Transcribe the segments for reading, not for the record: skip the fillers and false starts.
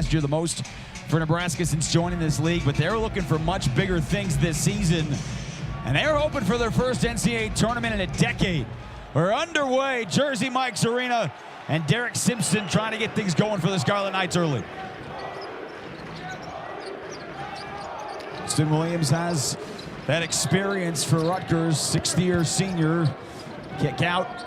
last year, the most for Nebraska since joining this league, but they're looking for much bigger things this season, and they're hoping for their first NCAA tournament in a decade. We're underway, Jersey Mike's Arena, and Derek Simpson trying to get things going for the Scarlet Knights early. Austin Williams has that experience for Rutgers, sixth-year senior. Kick out.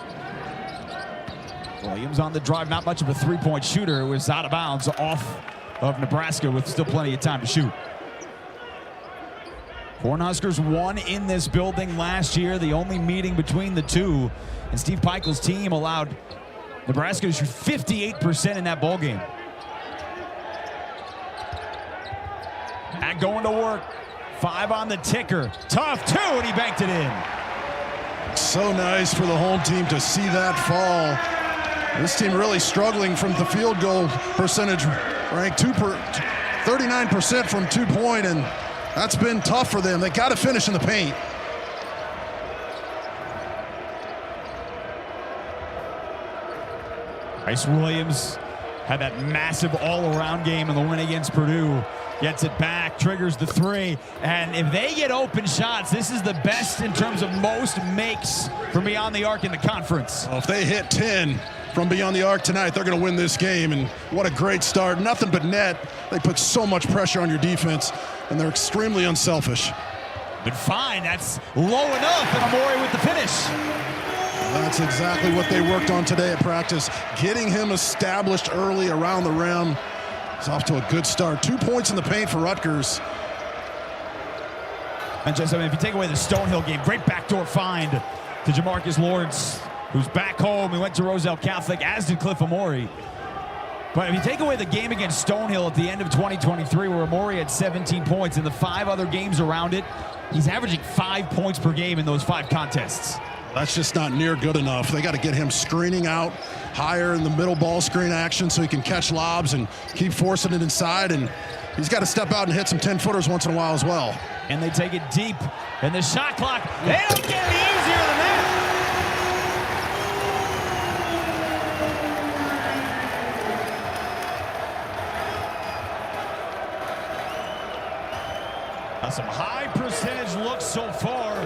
Williams on the drive, not much of a three-point shooter. It was out of bounds off of Nebraska with still plenty of time to shoot. Cornhuskers won in this building last year, the only meeting between the two. And Steve Pikiel's team allowed Nebraska to shoot 58% in that ball game. Back going to work. 5 on the ticker. Tough 2, and he banked it in. So nice for the home team to see that fall. This team really struggling from the field goal percentage, ranked 39% from 2-point, and that's been tough for them. They got to finish in the paint. Bryce Williams had that massive all-around game in the win against Purdue. Gets it back, triggers the 3, and if they get open shots, this is the best in terms of most makes from beyond the arc in the conference. Well, if they hit 10 from beyond the arc tonight, they're going to win this game, and what a great start. Nothing but net. They put so much pressure on your defense, and they're extremely unselfish. But fine, that's low enough, and Omoruyi with the finish. That's exactly what they worked on today at practice, getting him established early around the rim. It's off to a good start. 2 points in the paint for Rutgers. And just, if you take away the Stonehill game, great backdoor find to Jamarcus Lawrence, who's back home. He went to Roselle Catholic, as did Clifford Omoruyi. But if you take away the game against Stonehill at the end of 2023, where Omoruyi had 17 points, and the 5 other games around it, he's averaging 5 points per game in those 5 contests. That's just not near good enough. They got to get him screening out higher in the middle ball screen action so he can catch lobs and keep forcing it inside. And he's got to step out and hit some 10-footers once in a while as well. And they take it deep. And the shot clock, they don't get any easier than that. Now some high percentage looks so far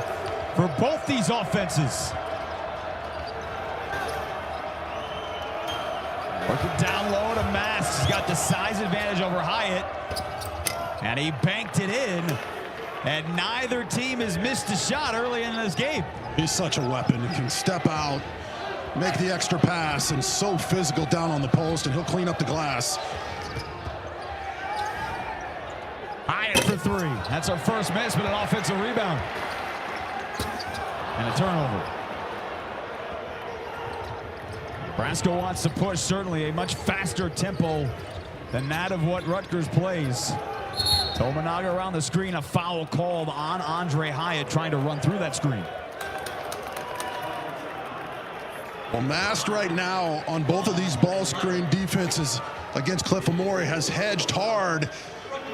for both these offenses. Working down low to Mast. He's got the size advantage over Hyatt. And he banked it in. And neither team has missed a shot early in this game. He's such a weapon. He can step out, make the extra pass, and so physical down on the post, and he'll clean up the glass. Hyatt for 3. That's our first miss, but an offensive rebound. And a turnover. Nebraska wants to push, certainly a much faster tempo than that of what Rutgers plays. Tominaga around the screen, a foul called on Aundre Hyatt trying to run through that screen. Well, Mast right now on both of these ball screen defenses against Clifford Omoruyi has hedged hard,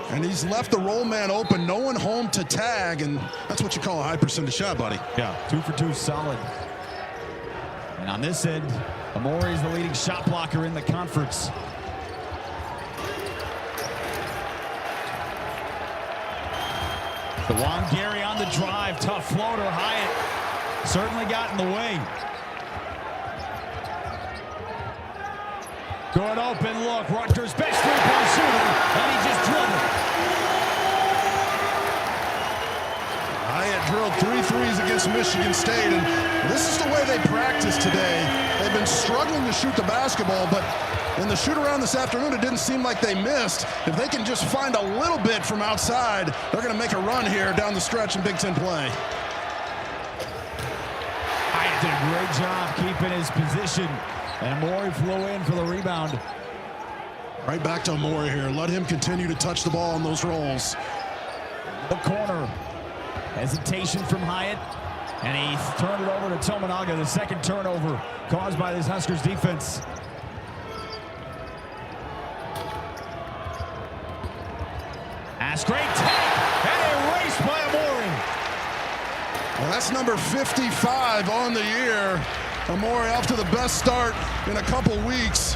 and he's left the roll man open, no one home to tag, and that's what you call a high percentage shot, buddy. Yeah, 2 for 2 solid. And on this end, Omoruyi is the leading shot blocker in the conference. DeJuan Gary on the drive, tough floater. Hyatt certainly got in the way. Good open look, Rutgers' best three-point shooter, and he just drilled it. Hyatt drilled 3 threes against Michigan State, and this is the way they practice today. They've been struggling to shoot the basketball, but in the shoot-around this afternoon, it didn't seem like they missed. If they can just find a little bit from outside, they're going to make a run here down the stretch in Big Ten play. Hyatt did a great job keeping his position, and Omoruyi flew in for the rebound. Right back to Omoruyi here. Let him continue to touch the ball on those rolls. The corner. Hesitation from Hyatt, and he turned it over to Tominaga. The second turnover caused by this Huskers defense. That's great take, and erased by Omoruyi. Well, that's number 55 on the year. Omoruyi off to the best start in a couple weeks.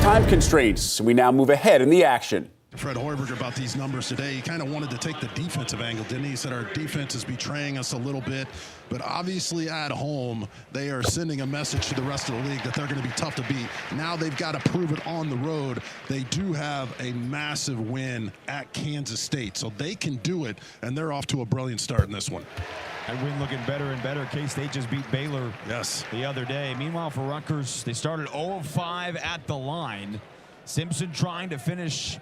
time constraints. We now move ahead in the action. Fred Hoiberger about these numbers today. He kind of wanted to take the defensive angle, didn't he? He said our defense is betraying us a little bit, but obviously at home, they are sending a message to the rest of the league that they're going to be tough to beat. Now they've got to prove it on the road. They do have a massive win at Kansas State, so they can do it, and they're off to a brilliant start in this one. That win looking better and better. K-State just beat Baylor the other day. Meanwhile, for Rutgers, they started 0-5 at the line. Simpson trying to finish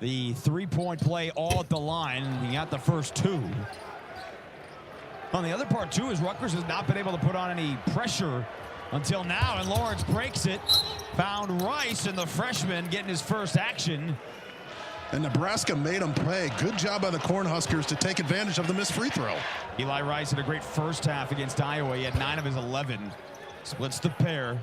the three-point play all at the line. He got the first two. On the other part, too, is Rutgers has not been able to put on any pressure until now, and Lawrence breaks it. Found Rice, and the freshman getting his first action. And Nebraska made him play. Good job by the Cornhuskers to take advantage of the missed free throw. Eli Rice had a great first half against Iowa. He had 9 of his 11. Splits the pair.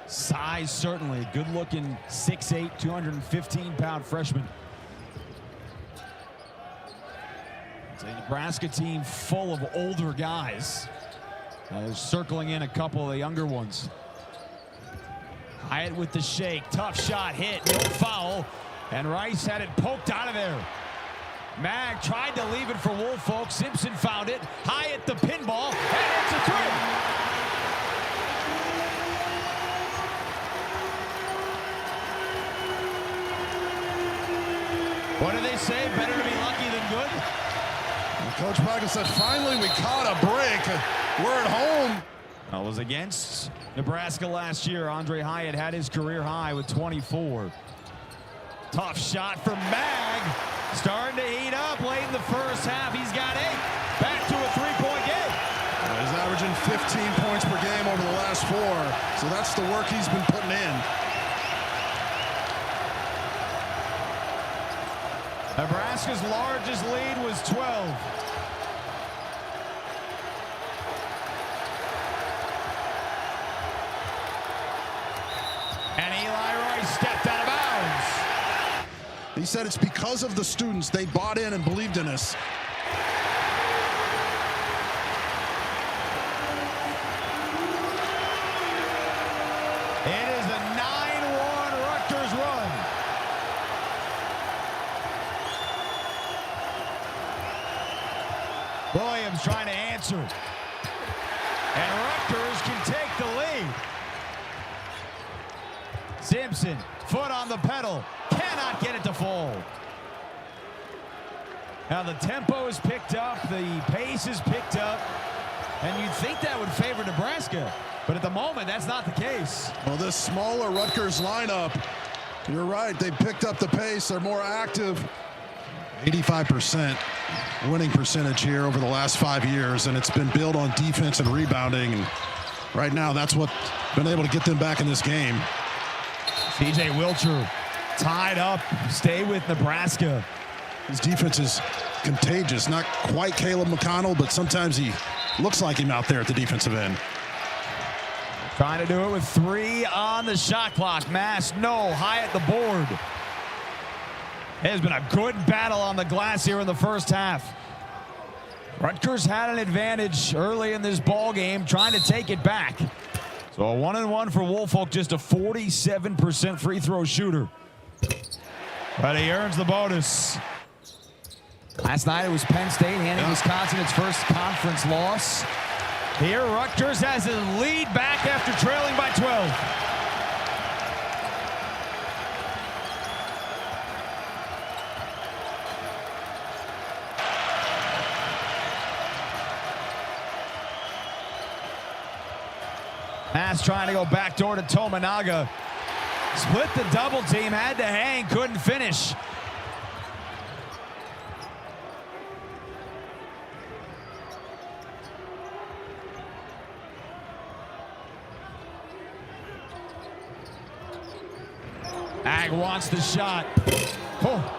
Size, certainly. Good-looking 6'8", 215-pound freshman. It's a Nebraska team full of older guys. They're circling in a couple of the younger ones. Hyatt with the shake. Tough shot hit. No foul. And Rice had it poked out of there. Mag tried to leave it for Woolfolk. Simpson found it. Hyatt the pinball. And it's a three. What do they say? Better to be lucky than good? And Coach Michael said, finally we caught a break. We're at home. That was against Nebraska last year. Aundre Hyatt had his career high with 24. Tough shot from Mag. Starting to heat up late in the first half. He's got 8. Back to a three-point game. He's averaging 15 points per game over the last 4. So that's the work he's been putting in. Nebraska's largest lead was 12. And Eli Rice stepped out of bounds. He said it's because of the students. They bought in and believed in us. It is a 9-1 Rutgers run. Williams trying to answer. And Rutgers can take the lead. Simpson, foot on the pedal. Cannot get it to fall. Now the tempo is picked up. The pace is picked up. And you'd think that would favor Nebraska. But at the moment, that's not the case. Well, this smaller Rutgers lineup, you're right. They picked up the pace. They're more active. 85% winning percentage here over the last 5 years, and it's been built on defense and rebounding. And right now, that's what's been able to get them back in this game. C.J. Wilcher tied up, stay with Nebraska. His defense is contagious. Not quite Caleb McConnell, but sometimes he looks like him out there at the defensive end. Trying to do it with 3 on the shot clock. Mass, no. Hyatt the board. It has been a good battle on the glass here in the first half. Rutgers had an advantage early in this ball game, trying to take it back. So a 1-1 for Woolfolk, just a 47% free throw shooter. But he earns the bonus. Last night it was Penn State handing Wisconsin its first conference loss. Here Rutgers has a lead back after trailing by 12. Mass trying to go backdoor to Tominaga. Split the double team, had to hang, couldn't finish. Ag wants the shot. Oh.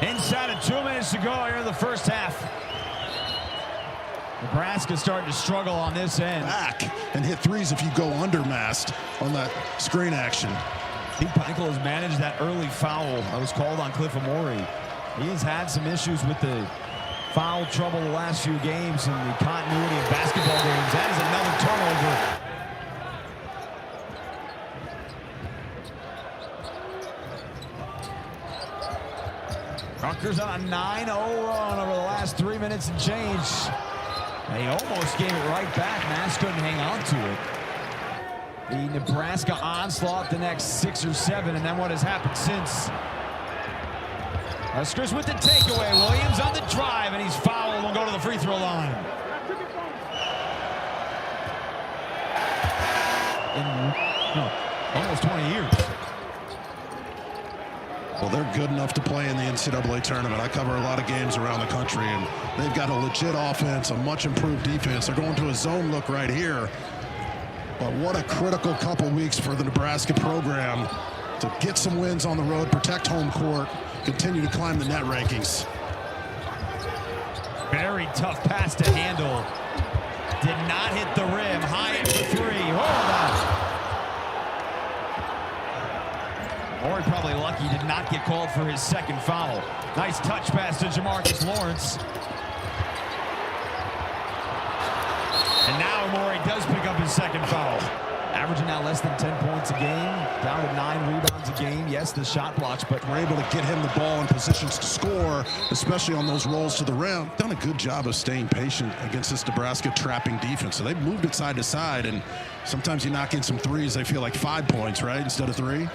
Inside of 2 minutes to go here in the first half. Nebraska starting to struggle on this end. Back and hit threes if you go under masked on that screen action. Steve Peichel has managed that early foul that was called on Cliff Omoruyi. He has had some issues with the foul trouble the last few games and the continuity of basketball games. That is another turnover. Rutgers on a 9-0 run over the last 3 minutes and change. And he almost gave it right back. Mass couldn't hang on to it. The Nebraska onslaught the next 6 or 7, and then what has happened since. Huskers with the takeaway. Williams on the drive, and he's fouled and will go to the free throw line. In almost 20 years. Well, they're good enough to play in the NCAA tournament. I cover a lot of games around the country, and they've got a legit offense, a much improved defense. They're going to a zone look right here. But what a critical couple weeks for the Nebraska program to get some wins on the road, protect home court, continue to climb the net rankings. Very tough pass to handle. Did not hit the rim. Hyatt for 3. Hold on. Or probably lucky did not get called for his second foul. Nice touch pass to Jamarcus Lawrence. And now Omoruyi does pick up his second foul. Averaging now less than 10 points a game, down to 9 rebounds a game. Yes, the shot blocks, but we're able to get him the ball in positions to score, especially on those rolls to the rim. Done a good job of staying patient against this Nebraska trapping defense. So they've moved it side to side, and sometimes you knock in some threes, they feel like 5 points, right, instead of 3.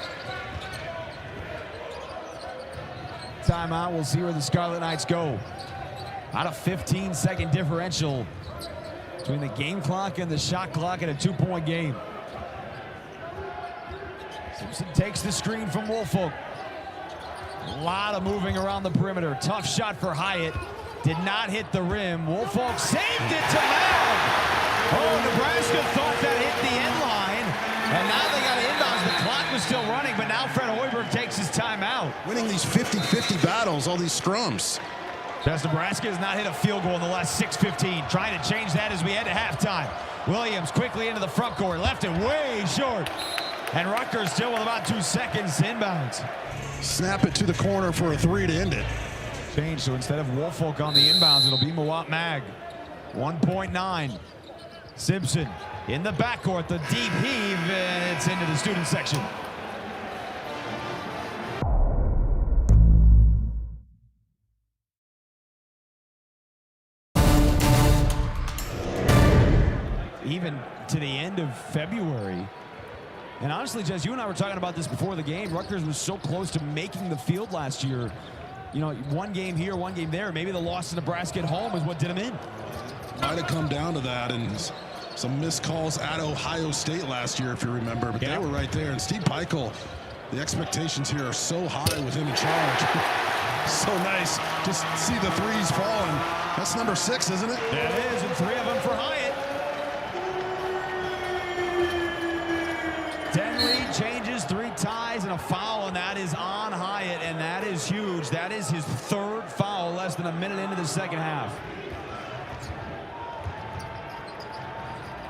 Timeout. We'll see where the Scarlet Knights go. Out of 15-second differential between the game clock and the shot clock in a 2-point game. Simpson takes the screen from Woolfolk. A lot of moving around the perimeter. Tough shot for Hyatt. Did not hit the rim. Woolfolk saved it to Mound. Oh, Nebraska thought that hit the end line. And now they got inbounds. The clock was still running, but now Fred Hoiberg takes his timeout. Winning these 50-50 battles, all these scrums. As Nebraska has not hit a field goal in the last 6:15. Trying to change that as we head to halftime. Williams quickly into the front court. Left it way short. And Rutgers still with about 2 seconds inbounds. Snap it to the corner for a 3 to end it. Change, so instead of Woolfolk on the inbounds, it'll be Mawat Mag. 1.9. Simpson in the backcourt, the deep heave, and it's into the student section. Even to the end of February. And honestly, Jess, you and I were talking about this before the game. Rutgers was so close to making the field last year. You know, one game here, one game there. Maybe the loss to Nebraska at home is what did them in. Might have come down to that, and some missed calls at Ohio State last year, if you remember. But they were right there. And Steve Peichel, the expectations here are so high with him in charge. So nice. Just see the threes falling. That's number 6, isn't it? Yeah, it is, and 3 of them for Hyatt. 10 lead changes, 3 ties, and a foul, and that is on Hyatt, and that is huge. That is his 3rd foul less than a minute into the second half.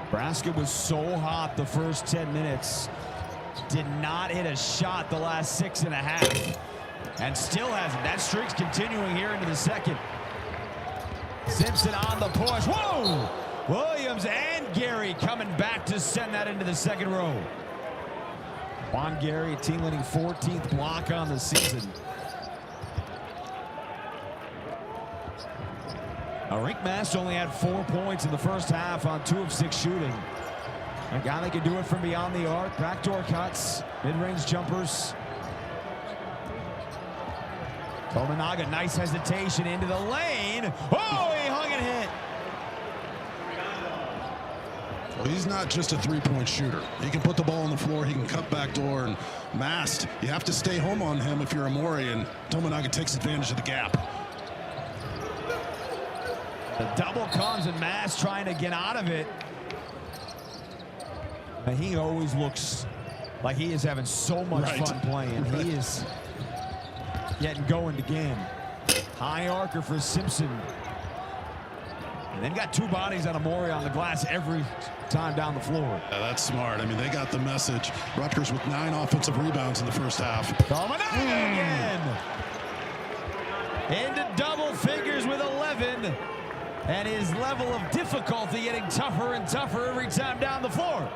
Nebraska was so hot the first 10 minutes. Did not hit a shot the last 6.5. And still hasn't. That streak's continuing here into the second. Simpson on the push. Whoa! Williams and Gary coming back to send that into the second row. Juan Gary, team-leading 14th block on the season. Rick Mast only had 4 points in the first half on 2 of 6 shooting. A guy that can do it from beyond the arc, backdoor cuts, mid-range jumpers. Tominaga, nice hesitation into the lane. Oh, he hung and hit. Well, he's not just a 3-point shooter. He can put the ball on the floor. He can cut back door. And Mast, you have to stay home on him if you're Omoruyi, and Tominaga takes advantage of the gap. The double comes, and Mast trying to get out of it. And he always looks like he is having so much fun playing. He is getting going again. High arcer for Simpson. And they've got two bodies on Omoruyi on the glass every time down the floor. Yeah, that's smart. I mean, they got the message. Rutgers with 9 offensive rebounds in the first half. Again. Into double figures with 11. And his level of difficulty getting tougher and tougher every time down the floor.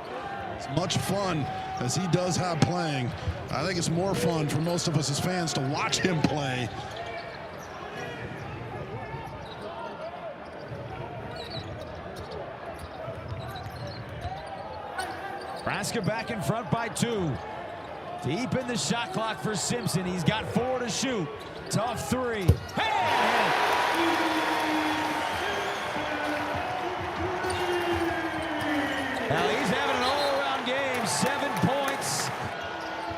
As much fun as he does have playing, I think it's more fun for most of us as fans to watch him play. Nebraska back in front by 2. Deep in the shot clock for Simpson. He's got 4 to shoot. Tough 3. Hey! Now he's having an all-around game. 7 points.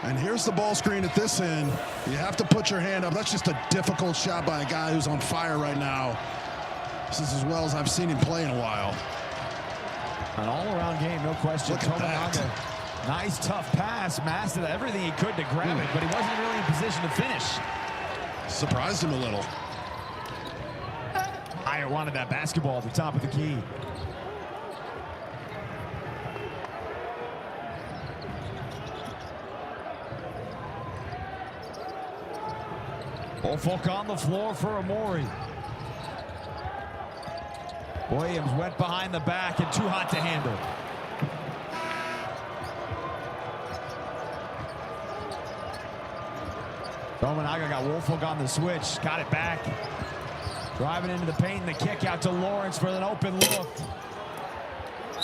And here's the ball screen at this end. You have to put your hand up. That's just a difficult shot by a guy who's on fire right now. This is as well as I've seen him play in a while. An all-around game, no question. Look at that. Nice, tough pass. Mastered everything he could to grab it, but he wasn't really in position to finish. Surprised him a little. Hyatt wanted that basketball at the top of the key. Woolfolk on the floor for Omoruyi. Williams went behind the back and too hot to handle. Tominaga got Woolfolk on the switch, got it back. Driving into the paint, and the kick out to Lawrence for an open look.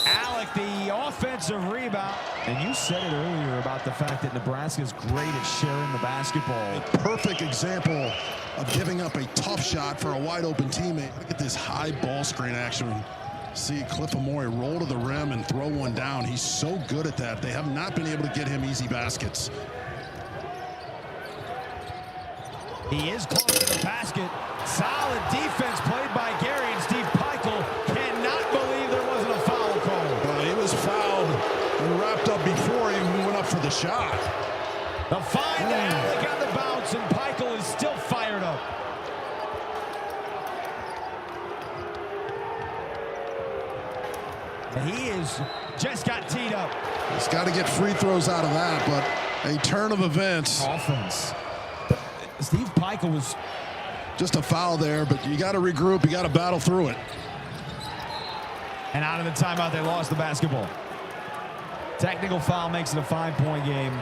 Alec, the offensive rebound. And you said it earlier about the fact that Nebraska's great at sharing the basketball. A perfect example of giving up a tough shot for a wide open teammate. Look at this high ball screen action. See Cliff Omoruyi roll to the rim and throw one down. He's so good at that. They have not been able to get him easy baskets. He is close to the basket. Solid defense played by Gary, and Steve Peichel cannot believe there wasn't a foul call. Well, he was fouled and wrapped up before he even went up for the shot. The find to Alec on the bounce, and Peichel is still fired up. And he is just got teed up. He's got to get free throws out of that, but a turn of events. Offense. Steve Peichel was just a foul there, but you got to regroup. You got to battle through it. And out of the timeout, they lost the basketball. Technical foul makes it a 5-point game.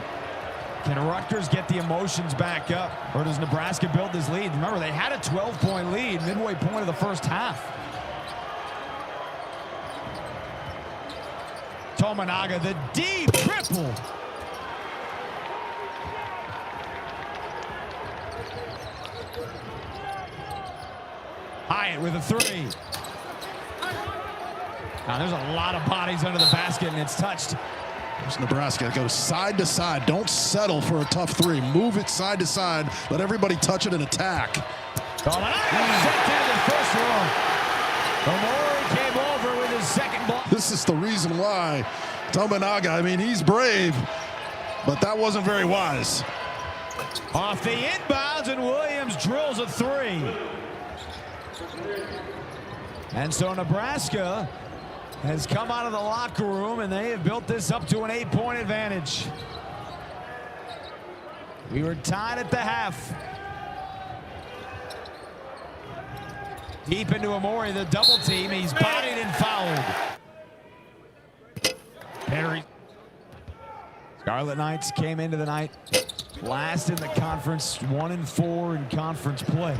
Can Rutgers get the emotions back up, or does Nebraska build this lead? Remember, they had a 12-point lead midway point of the first half. Tominaga, the deep triple. Hyatt with a 3. Now there's a lot of bodies under the basket, and it's touched. There's Nebraska. Go side to side. Don't settle for a tough 3. Move it side to side. Let everybody touch it and attack. Tominaga sent into the first row. Omoruyi came over with his second block. This is the reason why Tominaga, I mean, he's brave, but that wasn't very wise. Off the inbounds, and Williams drills a 3. And so Nebraska has come out of the locker room, and they have built this up to an 8-point advantage. We were tied at the half. Deep into Omoruyi, the double team. He's bodied and fouled. Perry. Scarlet Knights came into the night last in the conference, 1-4 in conference play.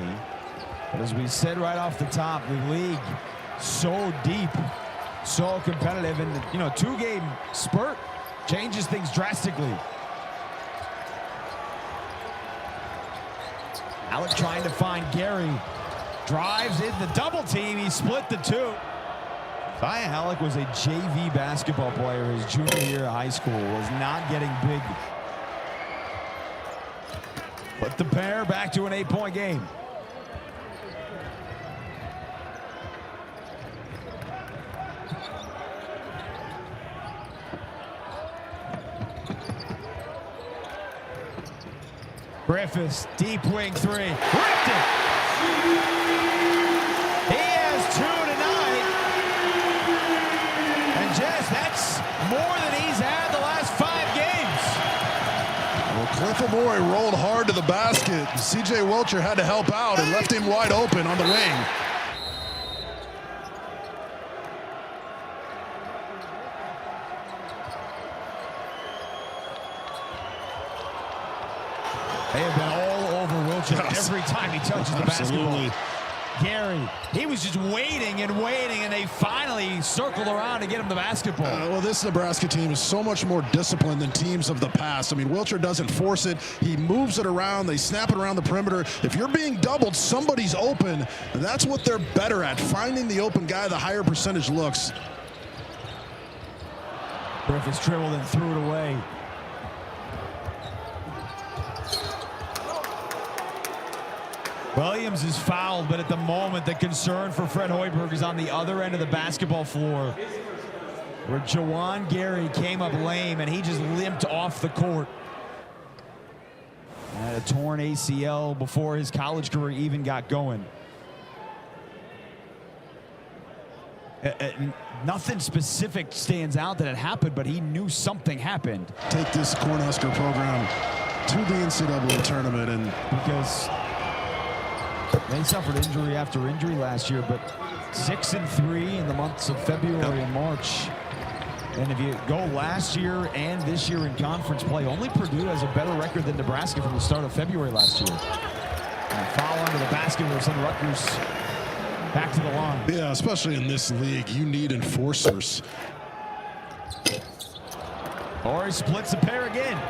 But as we said right off the top, the league so deep, so competitive, and you know, 2-game spurt changes things drastically. Alec trying to find Gary, drives in the double team. He split the 2. Alec was a JV basketball player his junior year of high school, was not getting big. Put the pair back to an 8-point game. Griffiths, deep wing 3. Ripped it! He has 2 tonight. rolled hard to the basket. C.J. Wilcher had to help out and left him wide open on the wing. They have been all over Wilcher every time he touches the basketball. Gary, he was just waiting and waiting, and they finally circled around to get him the basketball. Well, this Nebraska team is so much more disciplined than teams of the past. I mean, Wilcher doesn't force it. He moves it around. They snap it around the perimeter. If you're being doubled, somebody's open. And that's what they're better at, finding the open guy, the higher percentage looks. Griffiths dribbled and threw it away. Williams is fouled, but at the moment, the concern for Fred Hoiberg is on the other end of the basketball floor, where Jawan Gary came up lame, and he just limped off the court. Had a torn ACL before his college career even got going. Nothing specific stands out that had happened, but he knew something happened. Take this Cornhusker program to the NCAA tournament, and because they suffered injury after injury last year, but 6-3 in the months of February and March. And if you go last year and this year in conference play, only Purdue has a better record than Nebraska from the start of February last year. And a foul under the basket will send Rutgers back to the line. Yeah, especially in this league, you need enforcers. Or he splits the pair again.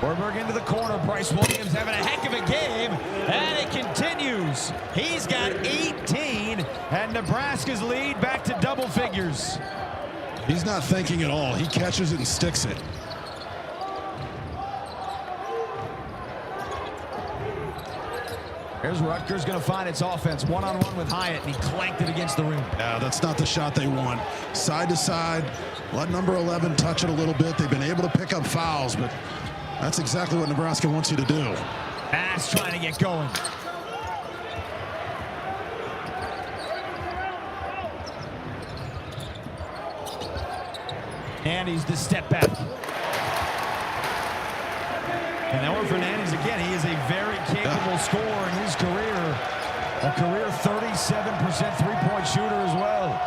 Hoiberg into the corner. Bryce Williams having a heck of a game, and it continues. He's got 18, and Nebraska's lead back to double figures. He's not thinking at all. He catches it and sticks it. Here's Rutgers going to find its offense one-on-one with Hyatt, and he clanked it against the rim. Yeah, that's not the shot they want. Side to side, let number 11 touch it a little bit. They've been able to pick up fouls, but that's exactly what Nebraska wants you to do. Bass trying to get going. And he's the step back. And now for Fernandez again, he is a very capable scorer in his career. A career 37% three-point shooter as well.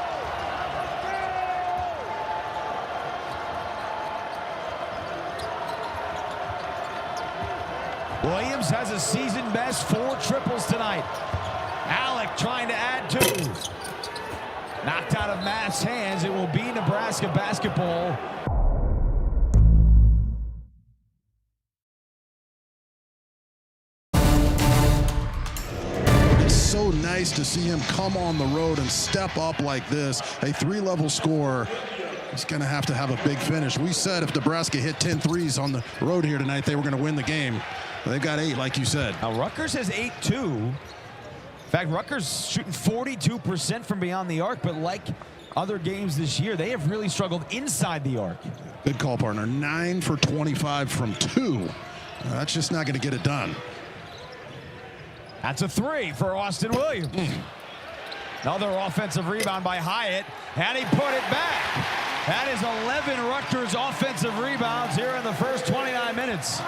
Williams has a season best 4 triples tonight. Alec trying to add 2. Knocked out of Matt's hands. It will be Nebraska basketball. It's so nice to see him come on the road and step up like this. A 3-level scorer. He's going to have a big finish. We said if Nebraska hit 10 threes on the road here tonight, they were going to win the game. They've got 8, like you said. Now, Rutgers has 8-2. In fact, Rutgers shooting 42% from beyond the arc, but like other games this year, they have really struggled inside the arc. Good call, partner. 9 for 25 from 2. That's just not going to get it done. That's a 3 for Austin Williams. Another offensive rebound by Hyatt, and he put it back. That is 11 Rutgers offensive rebounds here in the first 29 minutes.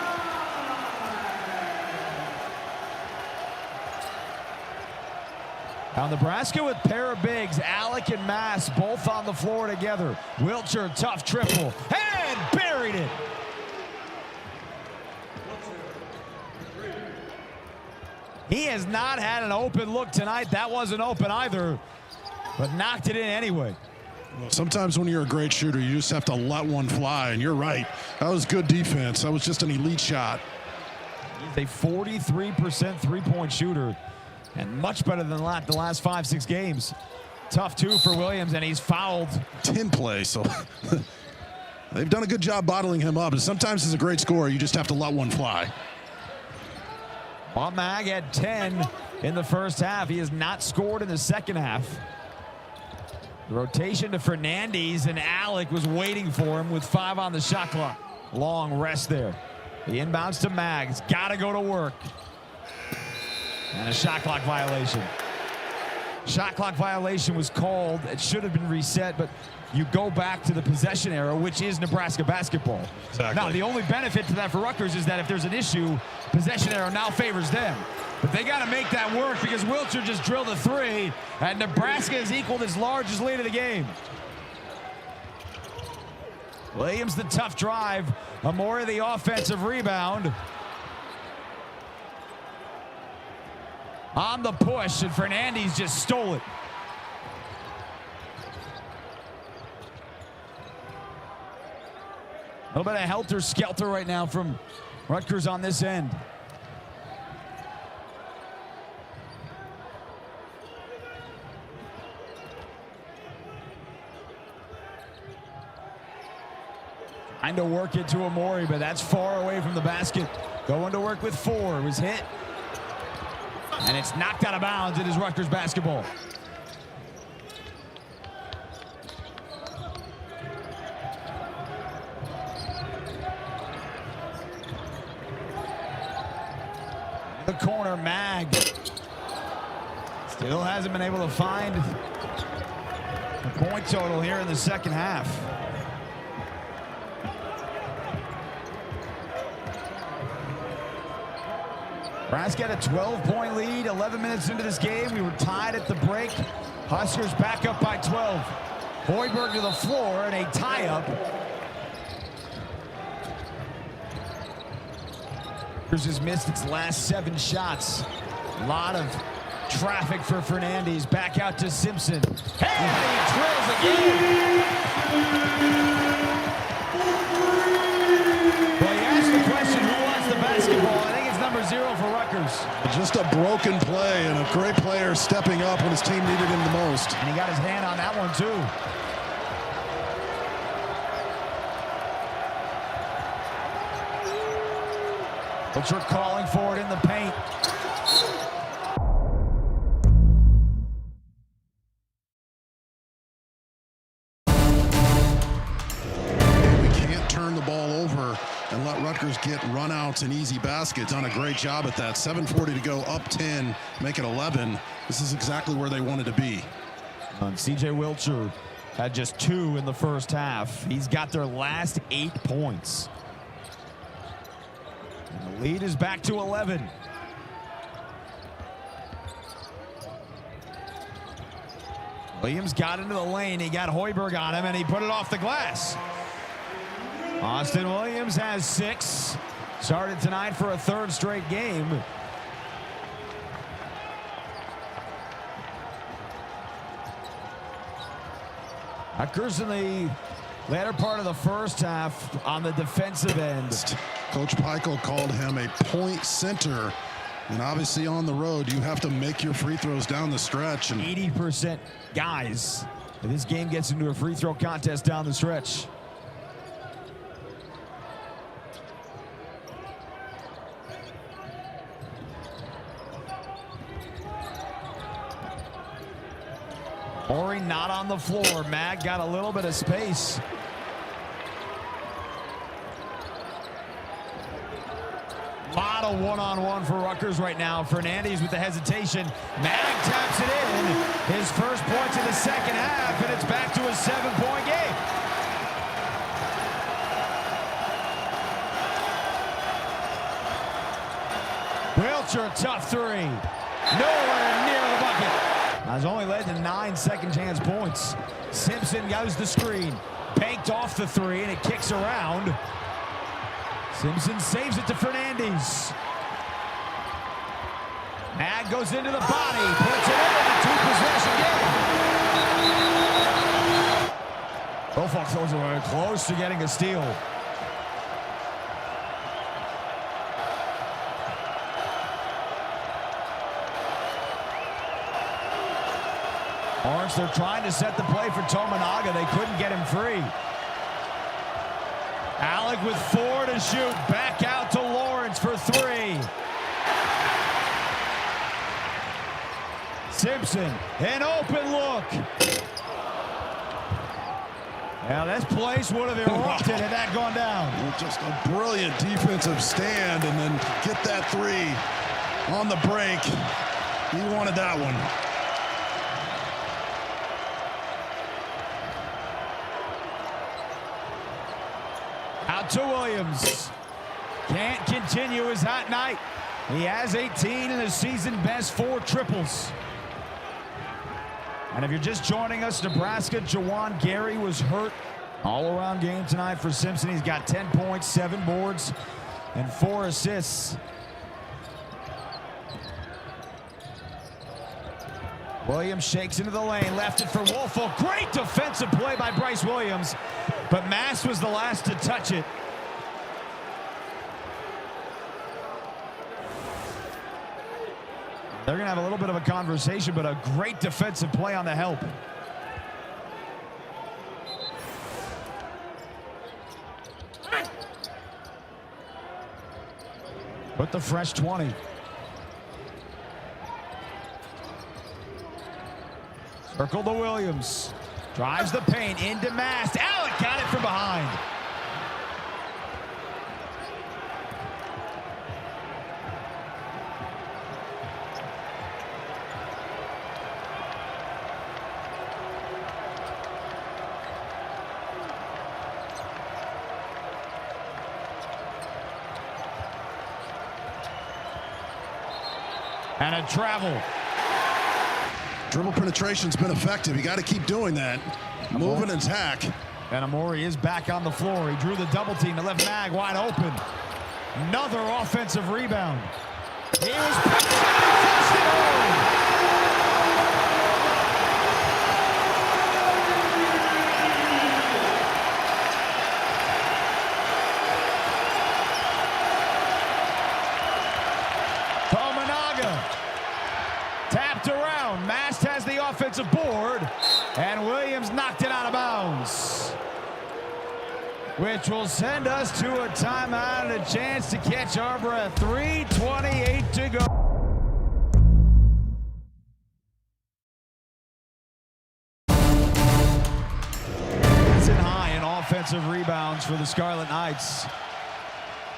Now Nebraska with pair of bigs, Alec and Mass, both on the floor together. Wilcher, tough triple, and buried it. He has not had an open look tonight. That wasn't open either, but knocked it in anyway. Well, sometimes when you're a great shooter, you just have to let one fly, and you're right. That was good defense. That was just an elite shot. He's a 43% three-point shooter, and much better than that the last 5-6 games. Tough 2 for Williams, and he's fouled. 10 play, so they've done a good job bottling him up. And sometimes as a great scorer, you just have to let one fly. Mag had 10 in the first half. He has not scored in the second half. The rotation to Fernandez, and Alec was waiting for him with 5 on the shot clock. Long rest there. The inbounds to Mag's. Got to go to work. And a shot clock violation. Shot clock violation was called. It should have been reset, but you go back to the possession era, which is Nebraska basketball. Exactly. Now, the only benefit to that for Rutgers is that if there's an issue, possession era now favors them. But they got to make that work because Wiltshire just drilled a three, and Nebraska has equaled its largest lead of the game. Williams the tough drive. Omoruyi the offensive rebound. On the push, and Fernandez just stole it. A little bit of helter-skelter right now from Rutgers on this end. Trying to work it to Omoruyi, but that's far away from the basket. Going to work with four. It was hit. And it's knocked out of bounds. It is Rutgers basketball. The corner, Mag. Still hasn't been able to find the point total here in the second half. Nebraska had a 12-point lead, 11 minutes into this game. We were tied at the break. Huskers back up by 12. Hoiberg to the floor and a tie-up. Rutgers has missed its last 7 shots. A lot of traffic for Fernandez. Back out to Simpson. Hey, he drills again. Well, you asked the question, who wants the basketball? I think it's number 0 for Rutgers. Just a broken play and a great player stepping up when his team needed him the most. And he got his hand on that one, too. Wiltshire calling for it in the paint. We can't turn the ball over and let Rutgers get runouts and easy baskets. Done a great job at that. 7:40 to go, up 10, make it 11. This is exactly where they wanted to be. CJ Wiltshire had just 2 in the first half. He's got their last 8 points. And the lead is back to 11. Williams got into the lane. He got Hoiberg on him, and he put it off the glass. Austin Williams has 6. Started tonight for a 3rd straight game. Rutgers in the latter part of the first half on the defensive end. Coach Peichel called him a point center. And obviously on the road, you have to make your free throws down the stretch. And 80% guys. If this game gets into a free throw contest down the stretch. Omoruyi not on the floor. Mag got a little bit of space. A lot of one-on-one for Rutgers right now. Fernandez with the hesitation. Mag taps it in. His first points in the second half, and it's back to a 7-point game. Wiltshire, tough 3. Nowhere near the bucket. Has only led to 9 second-chance points. Simpson goes the screen. Banked off the 3, and it kicks around. Simpson saves it to Fernandez. Mag goes into the body, puts it in, the 2-possession game. Both folks are very close to getting a steal. Lawrence, they're trying to set the play for Tominaga. They couldn't get him free. Alec with 4 to shoot. Back out to Lawrence for 3. Simpson, an open look. Now this place would have erupted had that gone down. Just a brilliant defensive stand and then get that 3 on the break. He wanted that one. Out to Williams. Can't continue his hot night. He has 18 and a season best 4 triples. And if you're just joining us, Nebraska, Jawan Gary was hurt. All-around game tonight for Simpson. He's got 10 points, 7 boards, and 4 assists. Williams shakes into the lane, left it for Woelfel. Great defensive play by Bryce Williams, but Mast was the last to touch it. They're going to have a little bit of a conversation, but a great defensive play on the help. With the fresh 20. Circle to Williams. Drives the paint into Mast. Alec got it from behind. And a travel. Dribble penetration's been effective. You got to keep doing that. Move and attack. And Omoruyi is back on the floor. He drew the double team and left Mag wide open. Another offensive rebound. He was picked up and flushed it home. Tapped around. Mast has the offensive board, and Williams knocked it out of bounds, which will send us to a timeout and a chance to catch our breath. 3:28 to go. Season high in offensive rebounds for the Scarlet Knights.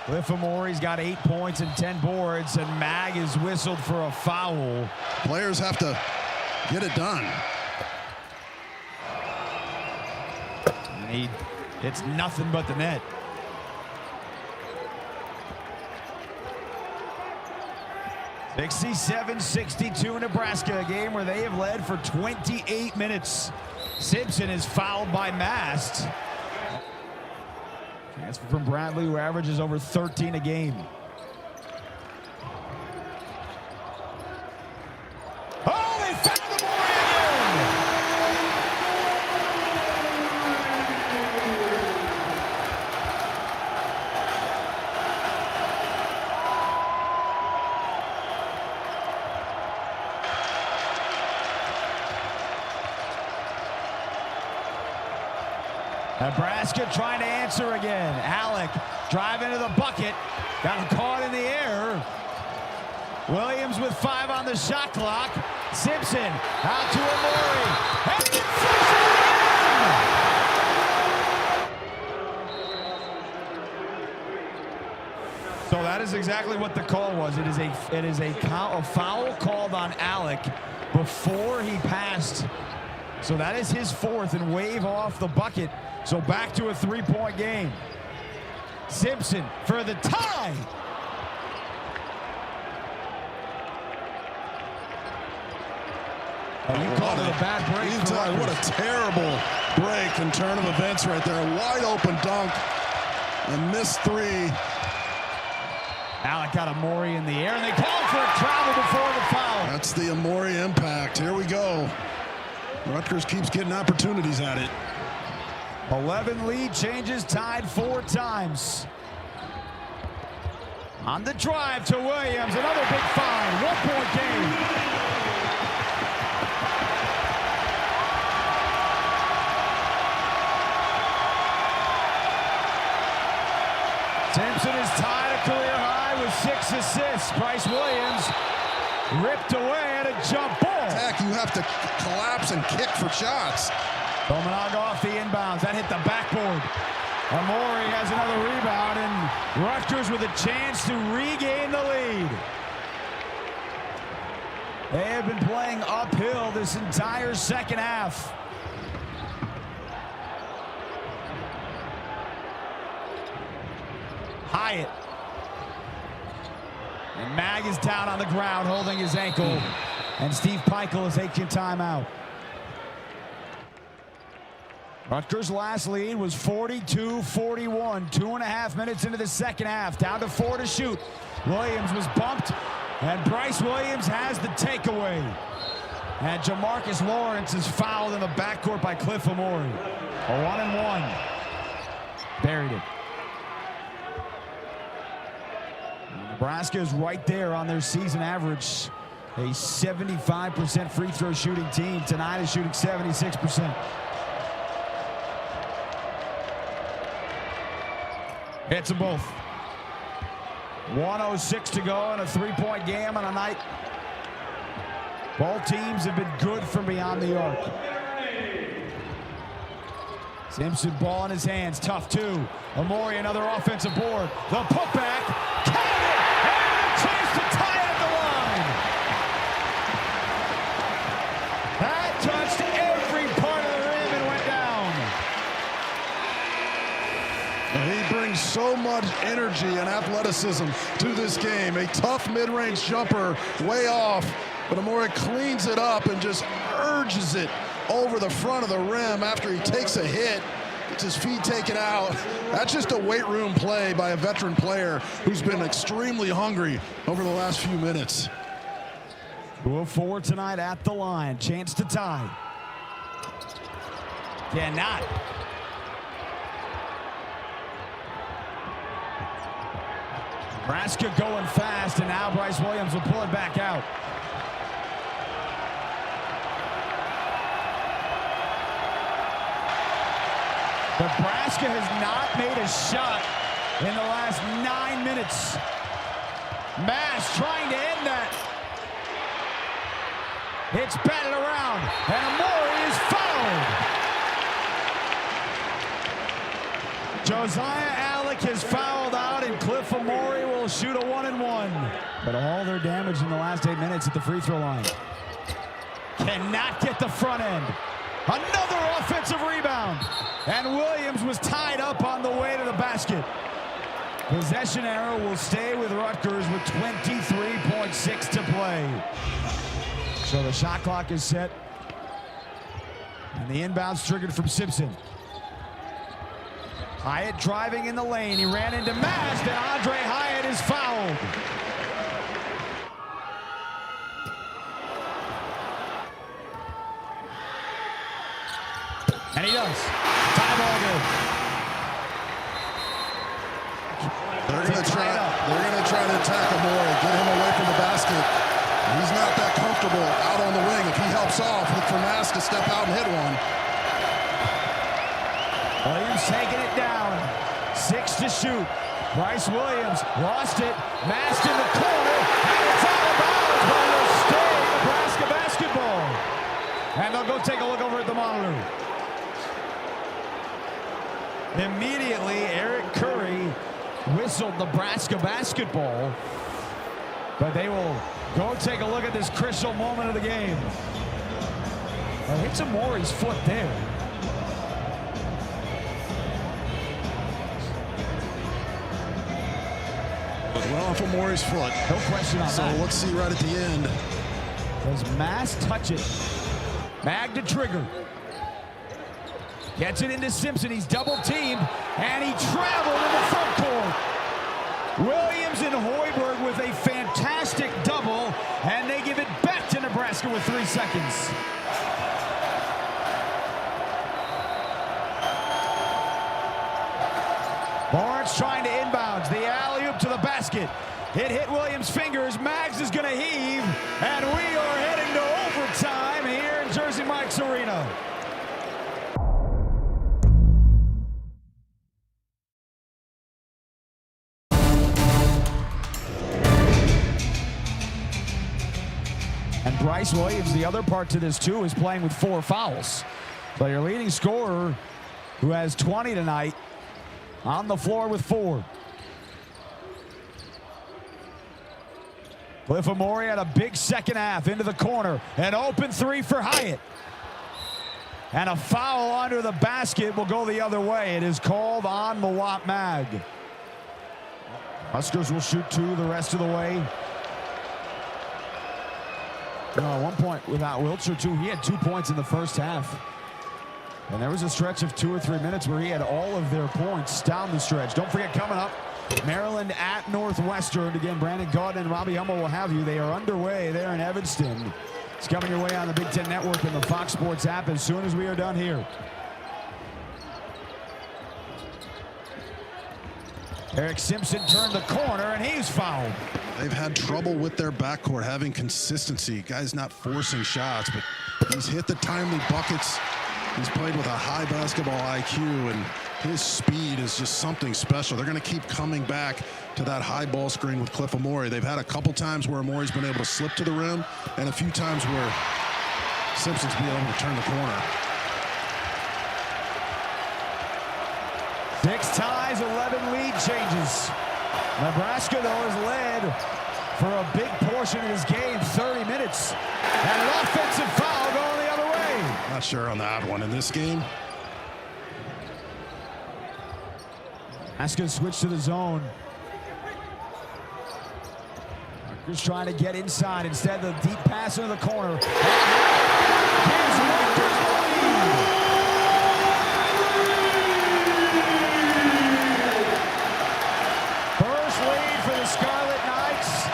Clifford Omoruyi's got 8 points and 10 boards, and Mag is whistled for a foul. Players have to get it done. And it's nothing but the net. (67-62) Nebraska, a game where they have led for 28 minutes. Simpson is fouled by Mast. Transfer from Bradley, who averages over 13 a game. Oh, they found the boy Nebraska trying to answer again. Alec driving to the bucket. Got him caught in the air. Williams with 5 on the shot clock. Simpson out to Omoruyi. And he So that is exactly what the call was. It is a foul called on Alec before he passed. So that is his 4th and wave off the bucket. So back to a 3-point game. Simpson for the tie. And you called it a bad break. What a terrible break and turn of events right there. A wide open dunk and missed 3. Alec got Omoruyi in the air, and they called for a travel before the foul. That's the Omoruyi impact. Here we go. Rutgers keeps getting opportunities at it. 11 lead changes, tied 4 times. On the drive to Williams, another big find. 1-point game. Simpson is tied a career high with 6 assists. Bryce Williams ripped away at a jump ball. You have to collapse and kick for shots. Omoruyi off the inbounds. That hit the backboard. Omoruyi has another rebound, and Rutgers with a chance to regain the lead. They have been playing uphill this entire second half. Hyatt. And Mag is down on the ground holding his ankle. And Steve Peichel is taking timeout. Rutgers' last lead was 42-41. 2.5 minutes into the second half. Down to 4 to shoot. Williams was bumped. And Bryce Williams has the takeaway. And Jamarcus Lawrence is fouled in the backcourt by Cliff Omoruyi. A 1-and-1. Buried it. Nebraska is right there on their season average. A 75% free throw shooting team. Tonight is shooting 76%. Hits them both. 1:06 to go in a three-point game on a night. Both teams have been good from beyond the arc. Simpson, ball in his hands, tough two. Omoruyi, another offensive board. The putback, counted, and a chance to tie at the line. That touched every part of the rim and went down. And he brings so much energy and athleticism to this game. A tough mid-range jumper, way off, but Omoruyi cleans it up and just urges it over the front of the rim after he takes a hit. Gets his feet taken out. That's just a weight room play by a veteran player who's been extremely hungry over the last few minutes. 2:04 tonight at the line. Chance to tie. Cannot. Nebraska going fast, and now Bryce Williams will pull it back out. Nebraska has not made a shot in the last 9 minutes. Mass trying to end that. It's batted around, and Omoruyi is fouled. Josiah Alec has fouled out, and Cliff Omoruyi will shoot a 1-and-1. But all their damage in the last 8 minutes at the free throw line. Cannot get the front end. Another offensive rebound. And Williams was tied up on the way to the basket. Possession arrow will stay with Rutgers with 23.6 to play. So the shot clock is set. And the inbound's triggered from Simpson. Hyatt driving in the lane. He ran into Mast, and Aundre Hyatt is fouled. And he does. Tie ball good. They're going to try to attack Omoruyi, get him away from the basket. He's not that comfortable out on the wing. If he helps off, look for Mast to step out and hit one. Williams taking it down. 6 to shoot. Bryce Williams lost it. Mast in the corner. And it's out of bounds, but it'll stay Nebraska basketball. And they'll go take a look over at the monitor. Immediately, Eric Curry whistled Nebraska basketball. But they will go take a look at this crucial moment of the game. Well, hits Omoruyi's foot there. Well off Omoruyi's foot. No question on that. So let's see right at the end. Does Mast touch it? Mag to trigger. Gets it into Simpson. He's double teamed, and he traveled in the front court. Williams and Hoiberg with a fantastic double, and they give it back to Nebraska with 3 seconds. Lawrence trying to inbounds. The alley-oop to the basket. It hit Williams' fingers. Mags is going to heave, and we are heading to overtime here in Jersey Mike's Arena. And Bryce Williams, the other part to this too, is playing with 4 fouls. So your leading scorer, who has 20 tonight, on the floor with 4. Cliff Omoruyi had a big second half into the corner. An open 3 for Hyatt. And a foul under the basket will go the other way. It is called on Mawot Mag. Huskers will shoot 2 the rest of the way. At one point, without Wiltshire, too, he had 2 points in the first half. And there was a stretch of 2 or 3 minutes where he had all of their points down the stretch. Don't forget, coming up, Maryland at Northwestern. Again, Brandon Gaudin and Robbie Hummel will have you. They are underway there in Evanston. It's coming your way on the Big Ten Network and the Fox Sports app as soon as we are done here. Eric Simpson turned the corner, and he's fouled. They've had trouble with their backcourt, having consistency. Guy's not forcing shots, but he's hit the timely buckets. He's played with a high basketball IQ, and his speed is just something special. They're going to keep coming back to that high ball screen with Cliff Omoruyi. They've had a couple times where Omoruyi's been able to slip to the rim, and a few times where Simpson's been able to turn the corner. 6 ties, 11 lead changes. Nebraska, though, is led for a big portion of this game, 30 minutes. And an offensive foul going the other way. Not sure on that one. In this game, Nebraska switch to the zone. Rutgers trying to get inside. Instead, the deep pass into the corner. Gives Rutgers the lead. For the Scarlet Knights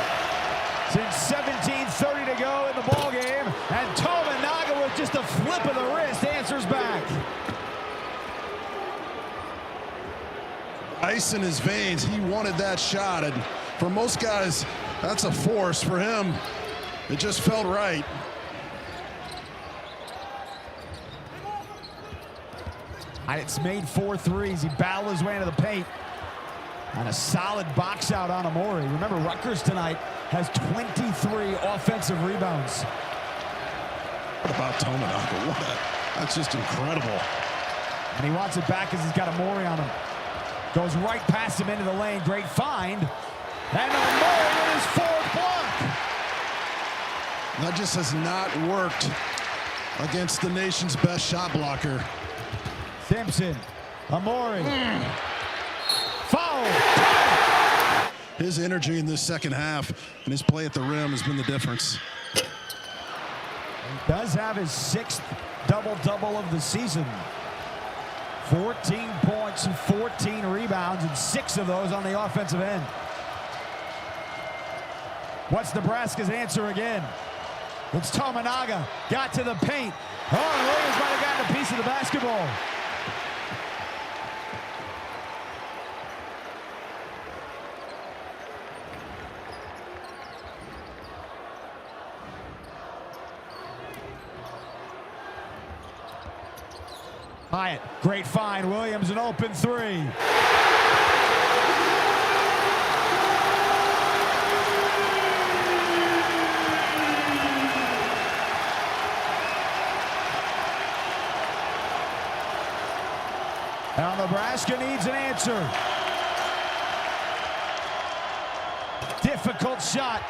since 17:30 to go in the ball game, and Tominaga with just a flip of the wrist answers back. ice in his veins. He wanted that shot, and for most guys, that's a force. For him, it just felt right. It's made 4 threes. He battled his way into the paint. And a solid box out on Omoruyi. Remember, Rutgers tonight has 23 offensive rebounds. What about Tominaga? That's just incredible. And he wants it back as he's got Omoruyi on him. Goes right past him into the lane. Great find. And Omoruyi with his 4th block. That just has not worked against the nation's best shot blocker. Simpson. Omoruyi. Foul! His energy in this second half and his play at the rim has been the difference. He does have his 6th double-double of the season. 14 points and 14 rebounds, and 6 of those on the offensive end. What's Nebraska's answer again? It's Tominaga. Got to the paint. Oh, Williams might have gotten a piece of the basketball. Hyatt, great find. Williams, an open 3. Now Nebraska needs an answer. Difficult shot.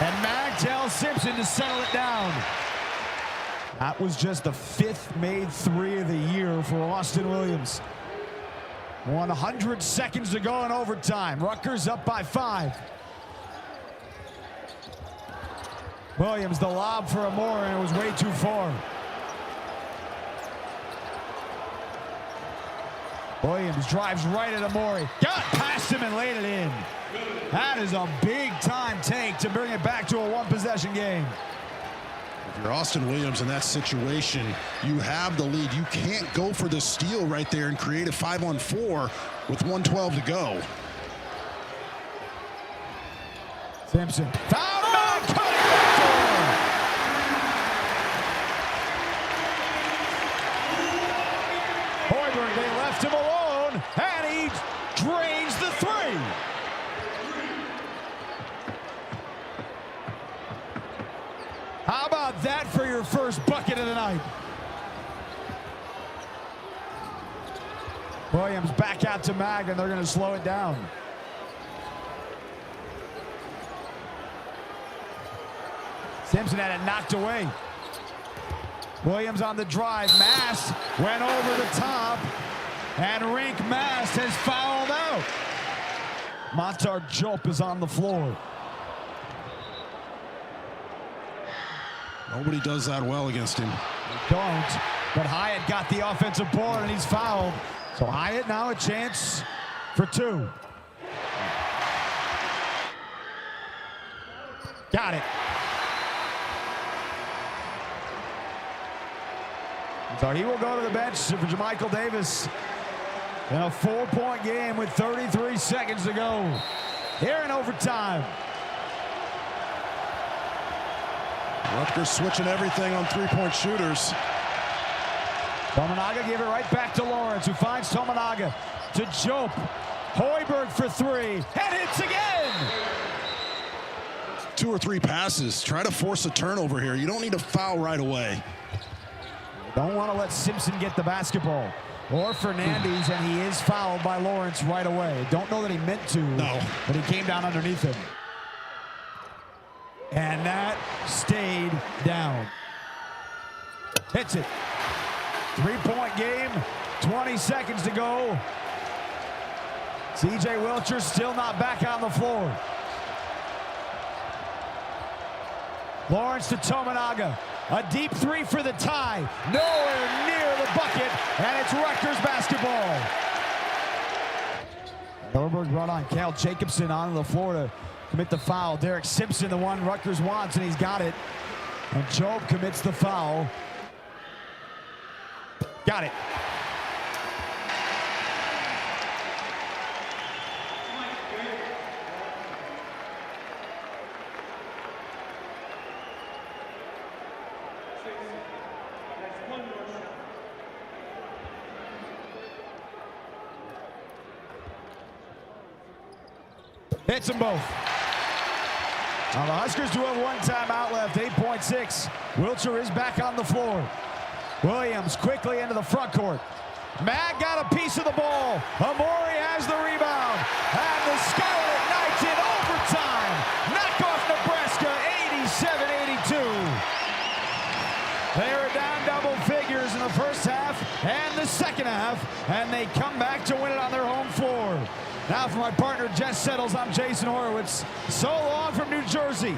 And Mag tells Simpson to settle it down. That was just the 5th made 3 of the year for Austin Williams. 100 seconds to go in overtime. Rutgers up by 5. Williams, the lob for Omoruyi, and it was way too far. Williams drives right at Omoruyi. Got past him and laid it in. That is a big-time take to bring it back to a 1-possession game. If you're Austin Williams in that situation, you have the lead. You can't go for the steal right there and create a 5-on-4 with 1:12 to go. Simpson. Foul line, cutting back door. Hoiberg, they left him alone, and he drains the 3. How about that for your first bucket of the night? Williams back out to Mag, and they're going to slow it down. Simpson had it knocked away. Williams on the drive. Mass went over the top. And Rink Mast has fouled out. Montar Jope is on the floor. Nobody does that well against him. They don't, but Hyatt got the offensive board and he's fouled. So Hyatt now a chance for two. Got it. So he will go to the bench for JaMychal Davis in a 4-point game with 33 seconds to go here in overtime. Rutgers switching everything on three-point shooters. Tominaga gave it right back to Lawrence, who finds Tominaga to Jope. Hoiberg for three, and hits again! 2 or 3 passes. Try to force a turnover here. You don't need a foul right away. Don't want to let Simpson get the basketball. Or Fernandez, and he is fouled by Lawrence right away. Don't know that he meant to, no, but he came down underneath him. And that stayed down. Hits it. 3-point game, 20 seconds to go. C.J. Wilcher still not back on the floor. Lawrence to Tominaga. A deep three for the tie. Nowhere near the bucket, and it's Rutgers basketball. Norberg brought on Cal Jacobson onto the floor to commit the foul. Derek Simpson, the one Rutgers wants, and he's got it. And Jobe commits the foul. Got it. Hits them both. Now the Huskers do have 1 timeout left, 8.6. Wilcher is back on the floor. Williams quickly into the front court. Mag got a piece of the ball. Omoruyi has the rebound. And the Scarlet Knights in overtime knock off Nebraska 87-82. They are down double figures in the first half and the second half, and they come back to win it on their home floor. Now for my partner, Jess Settles, I'm Jason Horowitz. So long from New Jersey.